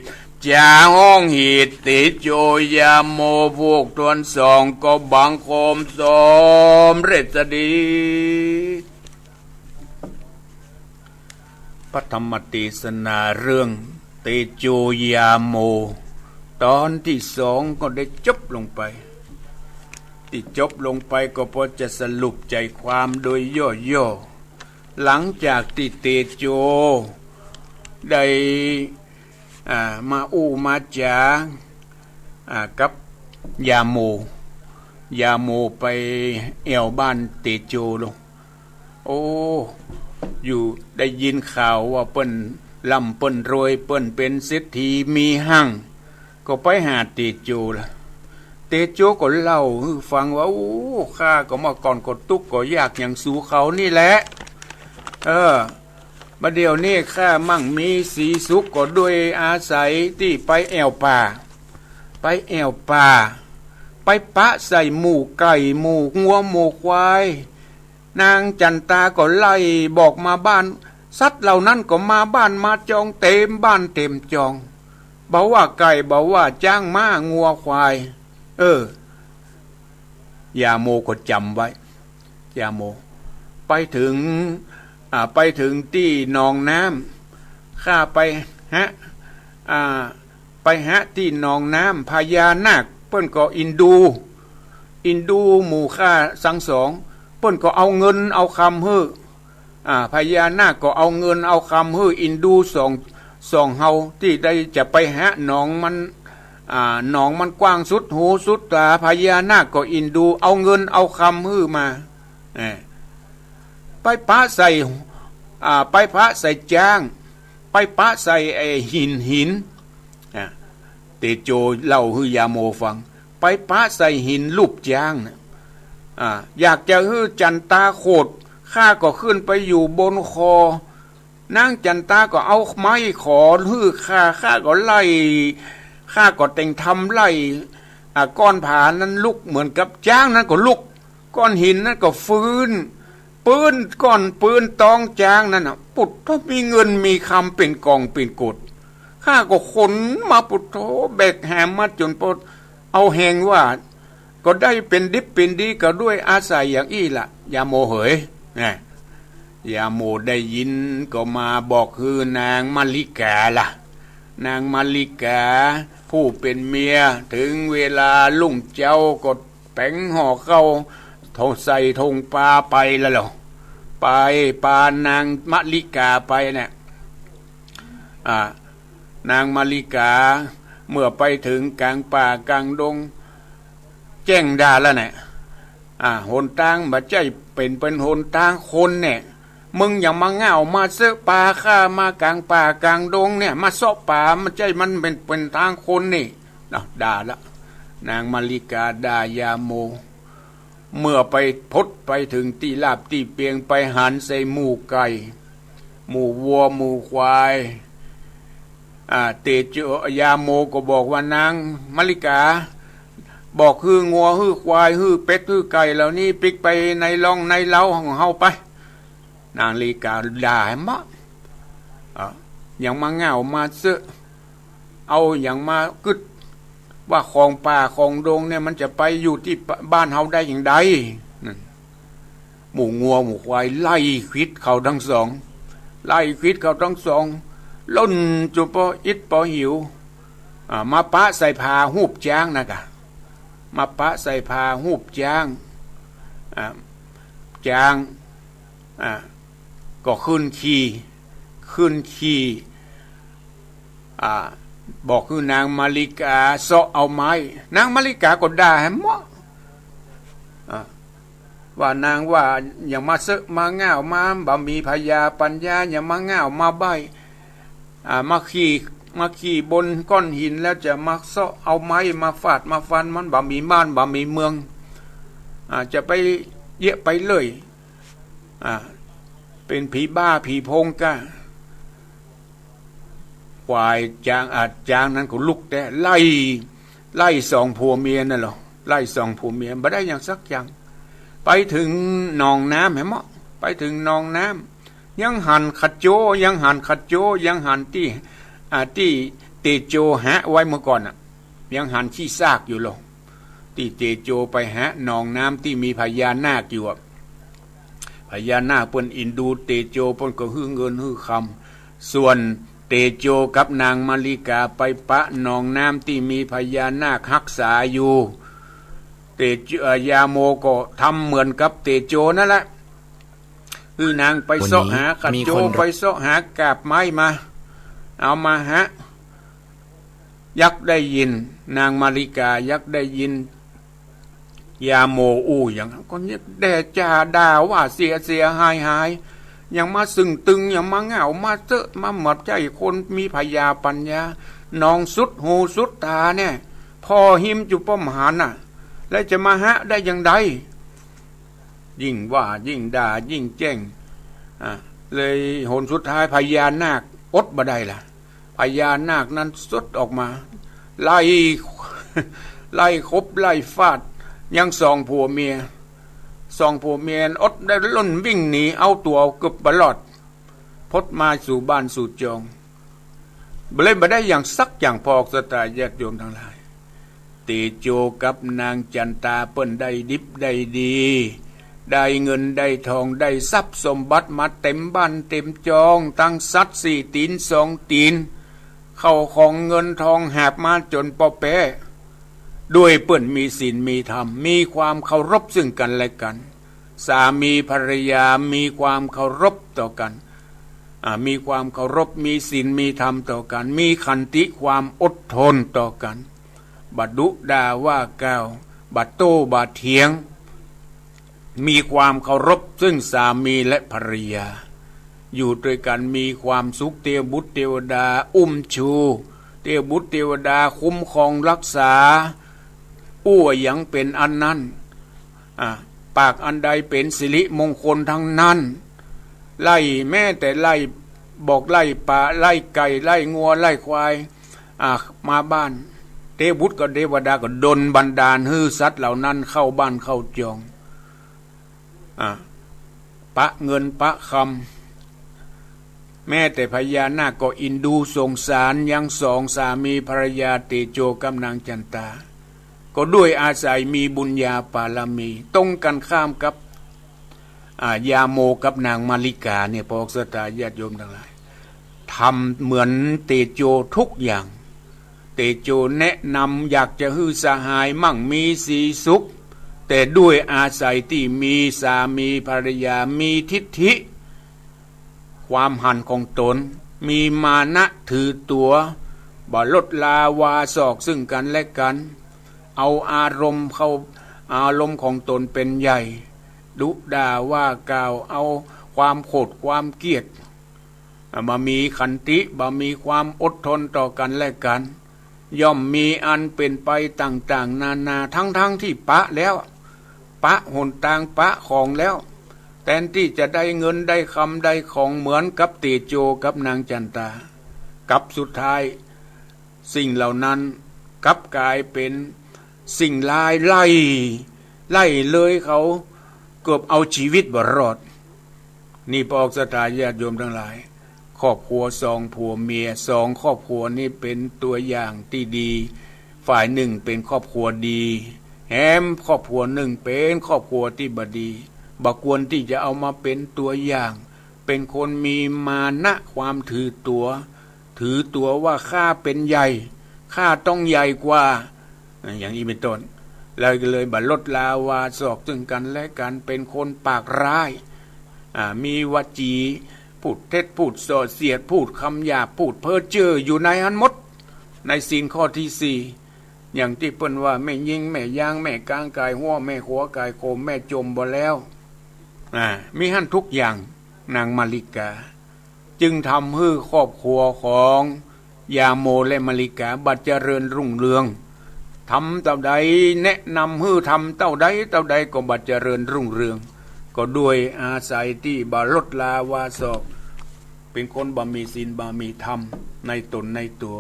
จาห้องหิตติโจยาโมพวกทวนสองก็บังคมสมเรศดีพระธรรมเทศนาเรื่องเตโจยาโมตอนที่สองก็ได้จบลงไปที่จบลงไปก็พอจะสรุปใจความโดยย่อๆหลังจากที่เตโจได้มาอู้มาจากับยาโมไปแอวบ้านเตโจลงโอ้อยู่ได้ยินข่าวว่าเปิ้นร่ำเปิ้นรวยเปิ้นเป็นเศรษฐีมีหั่งก็ไปหาเตโจล่ะเตโจก็เล่าให้ฟังว่าโอ้ข้าก็มาก่อนก็ตุกก็ยากอย่างสู่เขานี่แหละ บัดเดี๋ยวนี้ข้ามั่งมีสีสุขก็ด้วยอาศัยที่ไปแอวป่าไปแอวป่าไปปะใส่หมูไก่หมูงัวหมูควายนางจันตาก็ไล่บอกมาบ้านสัตว์เหล่านั้นก็มาบ้านมาจองเต็มบ้านเต็มจองบอกว่าไก่บอกว่าจ้างม้างัวควายยาโมก็จำไว้ยาโมไปถึงที่หนองน้ำข้าไปฮะที่หนองน้ำพญานาคเปิ้นก็อินดูหมู่ข้าสังสองเปิ้นก็เอาเงินเอาคำฮื้อพญานาคก็เอาเงินเอาคำฮื้ออินดูสองเฮาที่ได้จะไปหาหนองมันกว้างสุดหูสุดตาพญานาคก็อินดูเอาเงินเอาคำฮื้อมาไปพระใส่จ้างไปพระใส่ไอ้หินเตโจเล่าฮื้อยาโมฟังไปพระใส่หินรูปจ้างอยากจะฮื้อจันตาโคดข้าก็ขึ้นไปอยู่บนคอนางจันตาก็เอาไม้ขอฮื้อข้าก็ไล่ข้าก็แต่งทำไล่ก้อนผานั้นลุกเหมือนกับจ้างนั้นก็ลุกก้อนหินนั้นก็ฟื้นปืนตองจ้างนั่นปุดถ้ามีเงินมีคำเป็นกองเป็นกฎข้าก็ขนมาปุดโถแบกแหมมาจนปดเอาแหงว่าก็ได้เป็นดิบเป็นดีก็ด้วยอาศัยอย่างอี้ล่ะยาโมเหยยาโมได้ยินก็มาบอกคือนางมาริกาล่ะนางมาริกาผู้เป็นเมียถึงเวลาลุ่งเจ้าก็แป้งห่อเข้าทงใส่ธงปลาไปแล้วเหรอไปปานางมาริกาไปเนี่ยนางมาริกาเมื่อไปถึงกลางป่ากลางดงแจ้งด่าแล้วเนี่ยหนทางบัดใจเป็นหนทางคนเนี่ยมึงอย่ามาเง่ามาเสื้อป่าข้ามากลางป่ากลางดงเนี่ยมาซอกป่ามันใจมันเป็นทางคนนี่ด่าละนางมาริกาด่ายาโมเมื่อไปไปถึงที่ลาบที่เปียงไปหันใส่หมูไก่หมูวัวหมูควายเตโจยาโมก็บอกว่านางมาริกาบอกฮื้องัวฮื้อควายฮื้อเป็ดฮื้อไก่เหล่านี้ปิกไปในร่องในเล้าของเฮาไปนางลีกาด่าให้มะอย่างมาเง่ามาเสื้อเอาอย่างมากึดว่าของป่าของดงเนี่ยมันจะไปอยู่ที่บ้านเฮาได้อย่างใดหมู่งัวหมู่ควายไล่ควิดเขาทั้งสองล้นจุปอิดปอหิวมาปะใส่ผ้าหูบจ้างนะกะมาปะใส่ผ้าหูบจ้างก็ขึ้นขี่บอกคือนางมาริกาเสาะเอาไม้นางมาริกาก็ด่าให้หมดว่านางว่าอย่ามาเสอะมาเง่ามาบ่มีพยาปัญญาอย่ามาเง่ามาใบมาขี่บนก้อนหินแล้วจะมาเสาะเอาไม้มาฟาดมาฟันมันบ่มีบ้านบ่มีเมืองจะไปเยอะไปเลยเป็นผีบ้าผีพงก้าควายจางนั้นก็ลุกแต่ไล่สองผัวเมียนั่นหรอไล่สองผัวเมียไม่ได้อย่างสักอย่างไปถึงหนองน้ำเห็นมั้ยไปถึงหนองน้ำยังหันขัดโจยังหันที่เตโจหะไว้เมื่อก่อนยังหันขี้ซากอยู่หรอที่เตโจไปหะหนองน้ำที่มีพญานาคอยู่พญานาคเปิ้นอินดูเตโจเปิ้นก็ฮื้อเงินฮื้อคำส่วนเตโจกับนางมาริกาไปปะหนองน้ำที่มีพญานาครักษาอยู่เตโจยาโมก็ทำเหมือนกับเตโจนั่นแหละคือนางไปเสาะหาขัดโจไปเสาะหากาบไม้มาเอามาฮะยักษ์ได้ยินนางมาริกายักษ์ได้ยินยาโมอย่างก็เนี่ยแด่จ่าด่าว่าเสียหายยังมาสึงตึงยังมาเง่ามาเจอะมาหมดใจคนมีพยาปัญญานองสุดหูสุดตาเนี่ยพอหิมจุป้อมหาน่ะแล้วจะมาฮะได้อย่างใดยิ่งว่ายิ่งด่ายิ่งแจ้ง เลยหนสุดท้ายพญานาคอดบ่ได้ล่ะพญานาคนั้นสุดออกมาไล่ ไล่คบไล่ฟาดยังสองผัวเมียอดได้ล่นวิ่งหนีเอาตัวเกือบบลอดพดมาสู่บ้านสู่จองเลยบ่ได้อย่างสักอย่างพอกสตาญาติโยมทั้งหลายเตโจกับนางจันตาเปิ้นได้ดิบได้ดีได้เงินได้ทองได้ทรัพย์สมบัติมาเต็มบ้านเต็มจองตั้งสัตว์4 ตีน2 ตีนเข้าของเงินทองแหบมาจนปอแปะด้วยเปิ้นมีศีลมีธรรมมีความเคารพซึ่งกันและกันสามีภรรยามีความเคารพต่อกันมีความเคารพมีศีลมีธรรมต่อกันมีขันติความอดทนต่อกันบัดดุด่าว่ากล่าวบัดโต้บัดเถียงมีความเคารพซึ่งสามีและภรรยาอยู่ด้วยกันมีความสุขเทวบุตรเทวดาอุ้มชูเทวบุตรเทวดาคุ้มครองรักษาอู้ยังเป็นอันนั้นปากอันใดเป็นสิริมงคลทั้งนั้นไล่แม้แต่ไล่บอกไล่ป่าไล่ไก่ไล่งัวไล่ควายมาบ้านเทวบุตรกับเทวดาก็ดลบันดาลให้สัตว์เหล่านั้นเข้าบ้านเข้าจองปะเงินปะคำแม้แต่พญานาคก็อินดูสงสารยังสองสามีภรรยาเตโจกับนางจันตาก็ด้วยอาศัยมีบุญญาปารมีตรงกันข้ามกับยาโมกับนางมาริกาเนี่ยพอกสตาญาติโยมทั้งหลายทำเหมือนเตโจทุกอย่างเตโจแนะนำอยากจะฮื้อสหายมั่งมีสีสุขแต่ด้วยอาศัยที่มีสามีภรรยามีทิฏฐิความหันของตนมีมานะถือตัวบ่ลดลาวาศอกซึ่งกันและกันเอาอารมณ์ของตนเป็นใหญ่ดุด่าว่ากล่าวเอาความโกรธความเกลียดมามีขันติบ่มีความอดทนต่อกันและกันย่อมมีอันเป็นไปต่างๆนานาทั้งที่ปะแล้วปะหนต่างปะของแล้วแทนที่จะได้เงินได้คำได้ของเหมือนกับเตโจกับนางจันตากับสุดท้ายสิ่งเหล่านั้นกลับกลายเป็นสิ่งลายไล่เลยเขาเกือบเอาชีวิตบ่รอดนี่พอกสถาญาติโยมทั้งหลายครอบครัวสองผัวเมียสองครอบครัวนี้เป็นตัวอย่างที่ดีฝ่ายหนึ่งเป็นครอบครัวดีแถมครอบครัวหนึ่งเป็นครอบครัวที่บดีบักควรที่จะเอามาเป็นตัวอย่างเป็นคนมีมานะความถือตัวว่าข้าเป็นใหญ่ข้าต้องใหญ่กว่าอย่างนี้เป็นต้นเลยบัดลดลาวาศอกซึ่งกันและกันเป็นคนปากร้ายมีวจีพูดเท็จพูดส่อเสียดพูดคำหยาบพูดเพ้อเจ้ออยู่ในอันหมดในศีลข้อที่4อย่างที่เปิ้นว่าแม่ยิงแม่ย่างแม่กลางกายหัวแม่ขัวกายโคมแม่จมบ่แล้วมีหั่นทุกอย่างนางมาริกาจึงทำให้ครอบครัวของยาโมและมาริกาบัดเจริญรุ่งเรืองทำเต่าใดแนะนำให้ทำเต่าใดก็บัดเจริญรุ่งเรืองก็ด้วยอาศัยที่บาลดลาวาศอกเป็นคนบ่มีศีลบ่มีธรรมในตนในตัว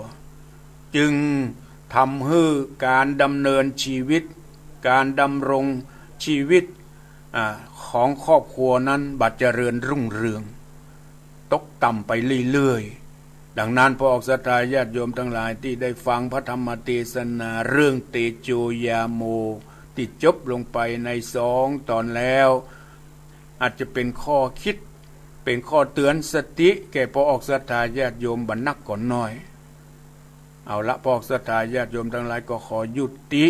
จึงทำให้การดำเนินชีวิตการดำรงชีวิตของครอบครัวนั้นบัดเจริญรุ่งเรืองตกต่ำไปเรื่อยๆดังนั้นพอออกศรัทธาญาติโยมทั้งหลายที่ได้ฟังพระธรรมเทศนาเรื่องเตโจยาโมที่จบลงไปใน2 ตอนแล้วอาจจะเป็นข้อคิดเป็นข้อเตือนสติแก่พอออกศรัทธาญาติโยมบรรนักก่อนน้อยเอาละพอออกศรัทธาญาติโยมทั้งหลายก็ขอยุติ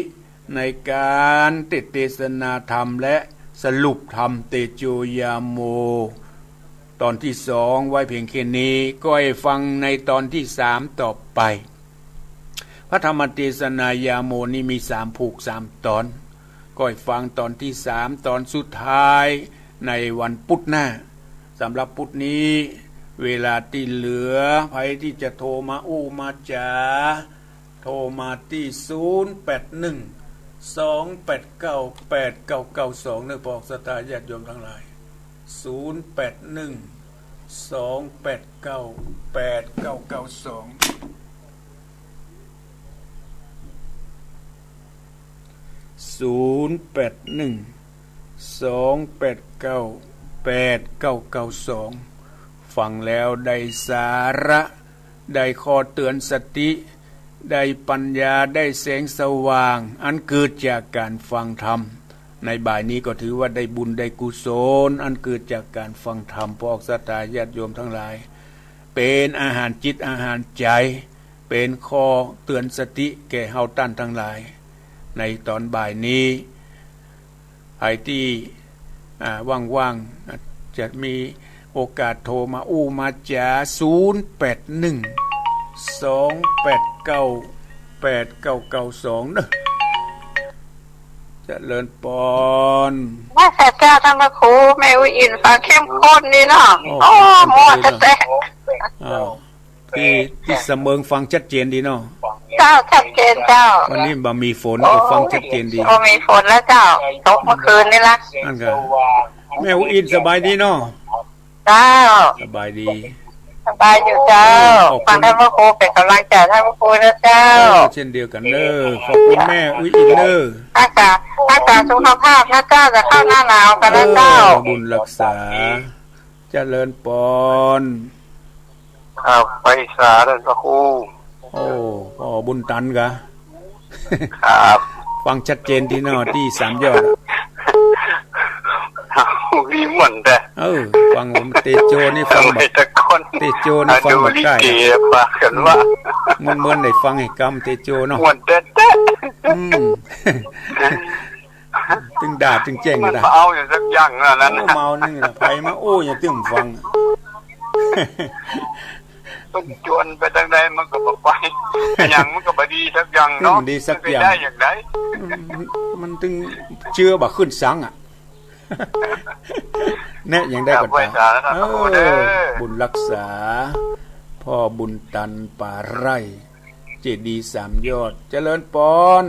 ในการเทศนาธรรมและสรุปธรรมเตโจยาโมตอนที่2ไว้เพียงแค่นี้ก็ให้ฟังในตอนที่3ต่อไปพระธรรมเทศนายาโมนี้มี3ผูก3ตอนก็ให้ฟังตอนที่3ตอนสุดท้ายในวันพุธหน้าสำหรับพุธนี้เวลาที่เหลือใครที่จะโทรมามาจ๋าโทรมาที่0812898992นึกบอกสตาญาติโยมทั้งหลาย0812898992 ฟังแล้วได้สาระได้ข้อเตือนสติได้ปัญญาได้แสงสว่างอันเกิดจากการฟังธรรมในบ่ายนี้ก็ถือว่าได้บุญได้กุศลอันเกิดจากการฟังธรรมพวกศรัทธาญาติโยมทั้งหลายเป็นอาหารจิตอาหารใจเป็นข้อเตือนสติแก่เฮาท่านทั้งหลายในตอนบ่ายนี้ใครที่ว่างๆจะมีโอกาสโทรมามาจ๋า0812898992เด้อเจริญปอนว่าแต่เจ้าท่านพระครูแม่วิอินฟังเข้มข้นนี่เนาะโอ้หมดแต่ที่เสมิงฟังชัดเจนดีเนาะเจ้าชัดเจนเจ้าวันนี้บ่มีฝนฟังชัดเจนดีมีฝนแล้วเจ้าตกเมื่อคืนนี่ละนั่นก็แม่วิอินสบายดีเนาะเจ้าสบายดีสบายอยู่เจ้าฟังท่านพระครูเป็นกำลังใจท่านพระครูนะเจ้าเช่นเดียวกันเด้อขอบคุณแม่วิอินเด้อรักษาสุขภาพนะเจ้าจะเข้าหน้าหนาวกันแล้วเจ้าบุญรักษาเจริญปอนครับไปสาท่านพระครูพ่อบุญตันกะครับฟังชัดเจนที่เนาะที่สามยอดมีเหมือนแต่ฟังผมเตโจนี่ฟังแบบเตโจนี่ฟังแบบได้ปากกันว่ามันได้ฟังให้กำเตโจเนาะเหมือนแต่ตึงด่าตึงแจ้งด่าเอาอย่างสักอย่างนั้นเมานี่นะไผมาอย่างตึงฟังต้นจวนไปทางใดมันก็บ่ไปอย่างมันก็บ่ดีสักอย่างเนาะดีสักอย่างได้อย่างใดมันตึงเชื่อบ่ขึ้นสังแน่ยังได้ก็ได้บุญรักษาพ่อบุญตันป่าไร่เจดีย์สามยอดเจริญปอน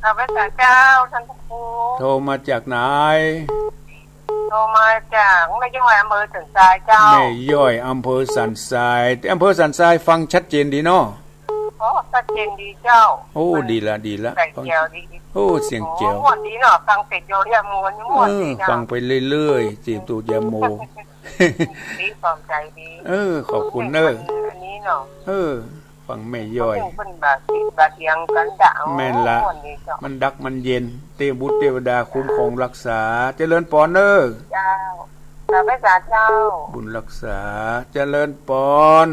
ข้าพเจ้าท่านพระครูโทรมาจากไหนโทรมาจากแม่ย่อยอำเภอสันทรายเจ้าแม่ย่อยอำเภอสันทรายแต่อำเภอสันทรายฟังชัดเจนดีเนาะชัดเจนดีเจ้าดีละเสียงดีเสียงเจียววันนี้เนาะฟังเสร็จโยเรียมูนม่วนดีฟังไปเรื่อยๆจีบตูยาโมดีความใจดีขอบคุณอันนี้เนาะฟังแม่ย่อยเป็นบาเทียงกันดาวแม่นละมันดักมันเย็นเทวบุตรเทวดาคุ้มครองรักษาเจริญปอนเจ้าข้าพเจ้าบุญรักษาเจริญปอน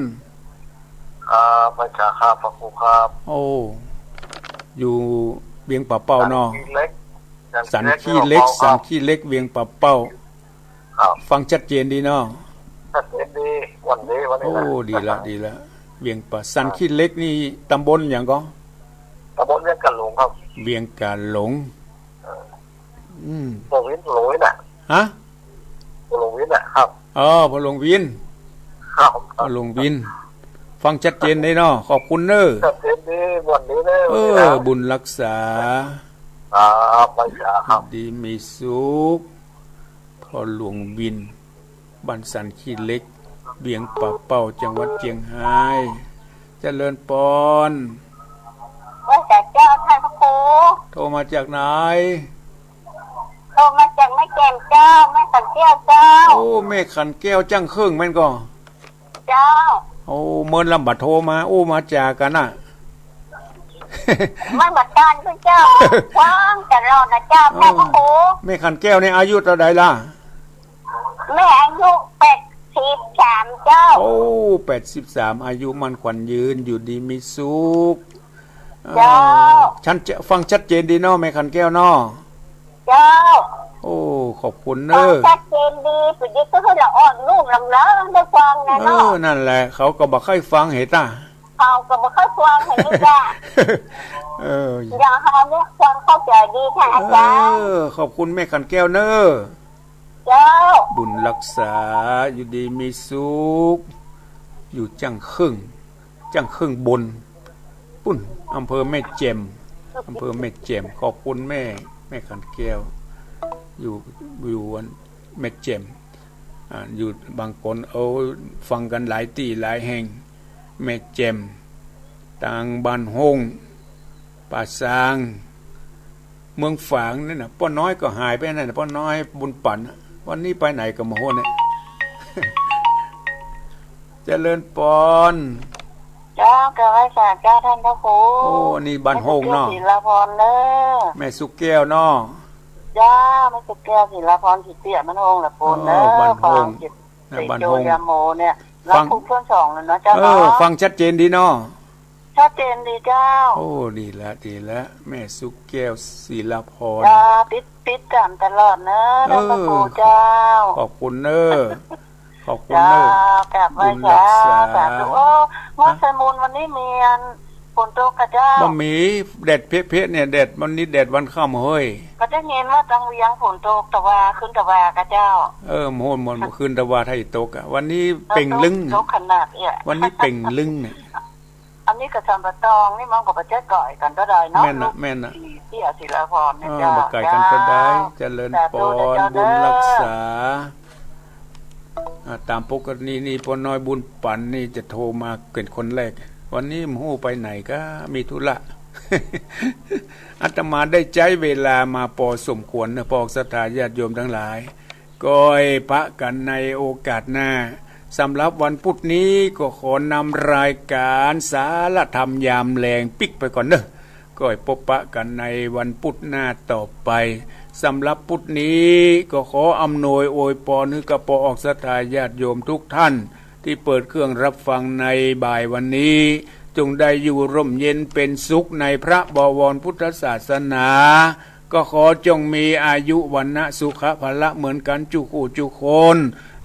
พระเจ้าครับพระครูครับอยู่เวียงป่าเป้าเนาะสันขี้เล็กเวียงป่าเป้าฟังชัดเจนดีเนาะชัดเจนดีวันนี้ดีละเวียงป่าสันขี้เล็กนี่ตำบลอย่างก็ตำบลเวียงกาหลงครับเวียงกาหลงพลงวินหลงวินน่ะฮะพลงวินน่ะครับพลงวินครับพลงวินฟังชัดเจนได้เนาะขอบคุณเด้อชัดเจนดีวันนี้เด้อบุญรักษาไปครับดีมีสุขพอหลวงวินบ้านสันขี้เล็กเวียงป่าเป้าจังหวัดเชียงรายเจริญปอนว่าแต่เจ้าท่านพระครูโทรมาจากไหนโทรมาจากแม่แก้มเจ้าแม่ขันแก้วเจ้าแม่ขันแก้วจังเครื่องแม่นก็เจ้าเมินลำบัดโทรมามาจากกันน่ะไม่บัดการคุณเจ้าว่างแต่รอนะเจ้าท่านพระครูแม่ขันแก้วในอายุเท่าใดล่ะแม่อายุ83เจ้า83อายุมันขวัญยืนอยู่ดีมีสุขเจ้าฉันจะฟังชัดเจนดีเนาะแม่ขันแก้วเนาะเจ้าขอบคุณเด้อชัดเจนดีสุดยอดก็คือละอ่อนลูกลำเล้งได้ฟังนะเนาะนั่นแหละเขาก็บ่ค่อยฟังเหตุเขาก็บ่ค่อยฟังเห็นนี่จ้ะอย่างเฮาเนี่ยฟังเข้าใจดีค่ะอาจารย์ขอบคุณแม่ขันแก้วเน้อเจ้าบุญรักษาอยู่ดีมีสุขอยู่จังครึ่งบนปุ่นอำเภอแม่แจ่มขอบคุณแม่ขันแก้วอยู่วันแม่แจ่ม อยู่บางคนเอาฟังกันหลายที่หลายแห่งแม่แจ่มต่างบ้านฮงป่าซางเมืองฝางนั่นน่ะป้าน้อยก็หายไปนั่นน่ะป้าน้อยบุญปั่นวันนี้ไปไหนก็มาโหเนี่ย เจริญปอนเจ้ากระไรสาเจ้าท่านพระครูโอ้นี่บ้านโฮงเนาะ ศิลาพรเนอะแม่สุกแก้วเนาะจ้าไม่สุกแก้วศิลาพรจิตเตี้ยมันโฮงละปูนเนอะบ้านโฮงบ้านโฮงยาโมเนี่ยรับผู้เพื่อนสองเลยเนาะเจ้าเนาะฟังชัดเจนดีเนาะชัดเจนดีเจ้าโอ้ดีละแม่สุกแก้วศิลาพรจ้าปิดกันตลอดเนอะท่านพระครูเจ้าขอบคุณเนอะขอบคุณเนอะกลับมาจ้าสาธุวัดสมุนวันนี้มีฝนตกกระเจ้าบ่มีแดดเพะเนี่ยแดดวันนี้แดดวันค่ำเฮ้ยก็จะเห็นว่าตังเวียงฝนตกตะวาขึ้นตะวากระเจ้าโหมขึ้นตะวาไทยตกอ่ะวันนี้เป่งลึงตกขนาดเนี่ยวันนี้เป่งลึงเนี่ยอันนี้กระชำประตองนี่มันกับประเทศก่อยกันก็ได้เนาะแม่นน่ะที่ศิลาพรเนี่ยเจ้าไก่กันก็ได้เจริญปอนบุญรักษาตามปกตินี่พอน้อยบุญปั่นนี่จะโทรมาเป็นคนแรกวันนี้มหูไปไหนก็มีธุระ อาตมาได้ใจเวลามาพอสมควรนะพอศรัทธาญาติโยมทั้งหลายก้อยพระกันในโอกาสหน้าสำหรับวันพุธนี้ก็ขอนำรายการสารธรรมยามแรงปิกไปก่อนเนอะก้อยพบปะกันในวันพุธหน้าต่อไปสำหรับพุธนี้ก็ขออำนวยอวยพรให้กับพอออกศรัทธาญาติโยมทุกท่านที่เปิดเครื่องรับฟังในบ่ายวันนี้จงได้อยู่ร่มเย็นเป็นสุขในพระบวรพุทธศาสนาก็ขอจงมีอายุวันนะสุขภละเหมือนกันจุคู่จุคน